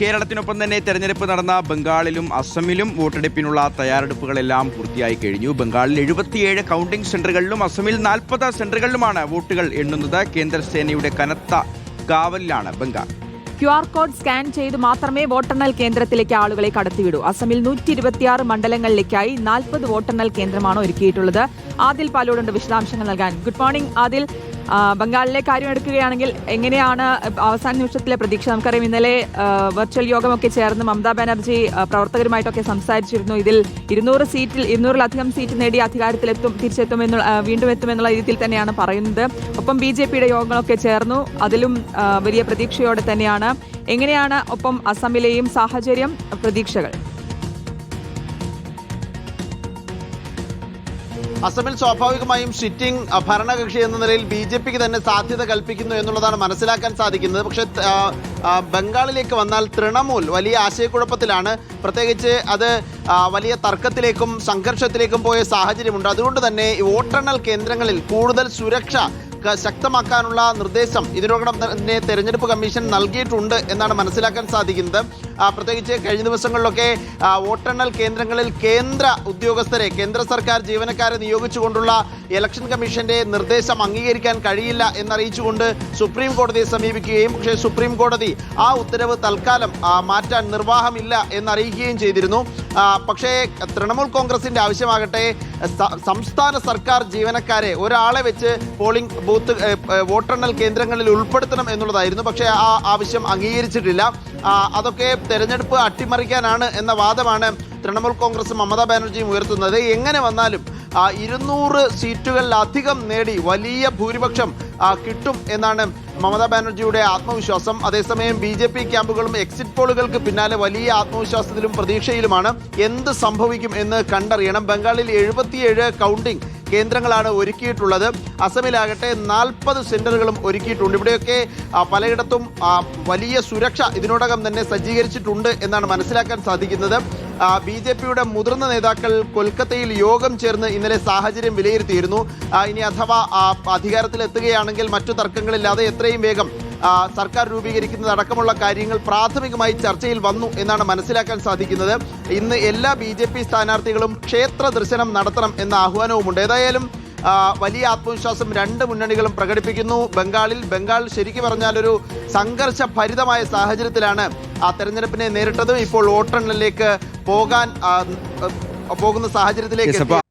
കേരളത്തിനൊപ്പം തന്നെ തെരഞ്ഞെടുപ്പ് നടന്ന ബംഗാളിലും അസമിലും വോട്ടെടുപ്പിനുള്ള തയ്യാറെടുപ്പുകളെല്ലാം പൂർത്തിയായി കഴിഞ്ഞു. ബംഗാളിൽ 77 കൗണ്ടിംഗ് സെന്ററുകളിലും അസമിൽ 40 സെന്ററുകളിലുമാണ് വോട്ടുകൾ എണ്ണുന്നത്. കേന്ദ്രസേനയുടെ കനത്ത കാവലിലാണ് ബംഗാൾ. QR കോഡ് സ്കാൻ ചെയ്ത് മാത്രമേ വോട്ടെണ്ണൽ കേന്ദ്രത്തിലേക്ക് ആളുകളെ കടത്തിവിടൂ. അസമിൽ 126 മണ്ഡലങ്ങളിലേക്കായി 40 വോട്ടെണ്ണൽ കേന്ദ്രമാണ് ഒരുക്കിയിട്ടുള്ളത്. ആദിൽ പാലോടുണ്ട് വിശദാംശങ്ങൾ നൽകാൻ. Good morning Adil. ബംഗാളിലെ കാര്യം എടുക്കുകയാണെങ്കിൽ എങ്ങനെയാണ് അവസാന നിമിഷത്തിലെ പ്രതീക്ഷ? നമുക്കറിയാം ഇന്നലെ വെർച്വൽ യോഗമൊക്കെ ചേർന്ന് മമതാ ബാനർജി പ്രവർത്തകരുമായിട്ടൊക്കെ സംസാരിച്ചിരുന്നു. ഇതിൽ 200-ലധികം സീറ്റ് നേടി അധികാരത്തിലെത്തും, വീണ്ടും എത്തുമെന്നുള്ള രീതിയിൽ തന്നെയാണ് പറയുന്നത്. ഒപ്പം BJPയുടെ യോഗങ്ങളൊക്കെ ചേർന്നു, അതിലും വലിയ പ്രതീക്ഷയോടെ തന്നെയാണ്. എങ്ങനെയാണ് ഒപ്പം അസമിലെയും സാഹചര്യം, പ്രതീക്ഷകൾ? അസമിൽ സ്വാഭാവികമായും സിറ്റിംഗ് ഭരണകക്ഷി എന്ന നിലയിൽ BJPക്ക് തന്നെ സാധ്യത കൽപ്പിക്കുന്നു എന്നുള്ളതാണ് മനസ്സിലാക്കാൻ സാധിക്കുന്നത്. പക്ഷേ ബംഗാളിലേക്ക് വന്നാൽ തൃണമൂൽ വലിയ ആശയക്കുഴപ്പത്തിലാണ്. പ്രത്യേകിച്ച് അത് വലിയ തർക്കത്തിലേക്കും സംഘർഷത്തിലേക്കും പോയ സാഹചര്യമുണ്ട്. അതുകൊണ്ട് തന്നെ വോട്ടെണ്ണൽ കേന്ദ്രങ്ങളിൽ കൂടുതൽ സുരക്ഷ ശക്തമാക്കാനുള്ള നിർദ്ദേശം ഇതിനോടകം തന്നെ തെരഞ്ഞെടുപ്പ് കമ്മീഷൻ നൽകിയിട്ടുണ്ട് എന്നാണ് മനസ്സിലാക്കാൻ സാധിക്കുന്നത്. പ്രത്യേകിച്ച് കഴിഞ്ഞ ദിവസങ്ങളിലൊക്കെ വോട്ടെണ്ണൽ കേന്ദ്രങ്ങളിൽ കേന്ദ്ര ഉദ്യോഗസ്ഥരെ, കേന്ദ്ര സർക്കാർ ജീവനക്കാരെ നിയോഗിച്ചുകൊണ്ടുള്ള ഇലക്ഷൻ കമ്മീഷന്റെ നിർദ്ദേശം അംഗീകരിക്കാൻ കഴിയില്ല എന്നറിയിച്ചുകൊണ്ട് സുപ്രീം കോടതിയെ സമീപിക്കുകയും പക്ഷേ സുപ്രീം കോടതി ആ ഉത്തരവ് തൽക്കാലം മാറ്റാൻ നിർവാഹമില്ല എന്നറിയിക്കുകയും ചെയ്തിരുന്നു. പക്ഷേ തൃണമൂൽ കോൺഗ്രസിന്റെ ആവശ്യമാകട്ടെ സംസ്ഥാന സർക്കാർ ജീവനക്കാരെ ഒരാളെ വെച്ച് പോളിംഗ് ബൂത്ത് വോട്ടെണ്ണൽ കേന്ദ്രങ്ങളിൽ ഉൾപ്പെടുത്തണം എന്നുള്ളതായിരുന്നു. പക്ഷേ ആ ആവശ്യം അംഗീകരിച്ചിട്ടില്ല. അതൊക്കെ തെരഞ്ഞെടുപ്പ് അട്ടിമറിക്കാനാണ് എന്ന വാദമാണ് തൃണമൂൽ കോൺഗ്രസ് മമതാ ബാനർജിയും ഉയർത്തുന്നത്. എങ്ങനെ വന്നാലും 200 സീറ്റുകളിലധികം നേടി വലിയ ഭൂരിപക്ഷം കിട്ടും എന്നാണ് മമതാ ബാനർജിയുടെ ആത്മവിശ്വാസം. അതേസമയം BJP ക്യാമ്പുകളും എക്സിറ്റ് പോളുകൾക്ക് പിന്നാലെ വലിയ ആത്മവിശ്വാസത്തിലും പ്രതീക്ഷയിലുമാണ്. എന്ത് സംഭവിക്കും എന്ന് കണ്ടറിയണം. ബംഗാളിൽ 77 കൗണ്ടിംഗ് കേന്ദ്രങ്ങളാണ് ഒരുക്കിയിട്ടുള്ളത്. അസമിലാകട്ടെ 40 സെന്ററുകളും ഒരുക്കിയിട്ടുണ്ട്. ഇവിടെയൊക്കെ പലയിടത്തും വലിയ സുരക്ഷ ഇതിനോടകം തന്നെ സജ്ജീകരിച്ചിട്ടുണ്ട് എന്നാണ് മനസ്സിലാക്കാൻ സാധിക്കുന്നത്. BJPയുടെ മുതിർന്ന നേതാക്കൾ കൊൽക്കത്തയിൽ യോഗം ചേർന്ന് ഇന്നലെ സാഹചര്യം വിലയിരുത്തിയിരുന്നു. ഇനി അഥവാ അധികാരത്തിലെത്തുകയാണെങ്കിൽ മറ്റു തർക്കങ്ങളില്ലാതെ എത്രയും വേഗം സർക്കാർ രൂപീകരിക്കുന്നതടക്കമുള്ള കാര്യങ്ങൾ പ്രാഥമികമായി ചർച്ചയിൽ വന്നു എന്നാണ് മനസ്സിലാക്കാൻ സാധിക്കുന്നത്. ഇന്ന് എല്ലാ BJP സ്ഥാനാർത്ഥികളും ക്ഷേത്ര ദർശനം നടത്തണം എന്ന ആഹ്വാനവുമുണ്ട്. ഏതായാലും വലിയ ആത്മവിശ്വാസം രണ്ട് മുന്നണികളും പ്രകടിപ്പിക്കുന്നു. ബംഗാൾ ശരിക്കും പറഞ്ഞാൽ ഒരു സംഘർഷഭരിതമായ സാഹചര്യത്തിലാണ് ആ തെരഞ്ഞെടുപ്പിനെ നേരിട്ടതും ഇപ്പോൾ വോട്ടെണ്ണലിലേക്ക് പോകുന്ന സാഹചര്യത്തിലേക്ക്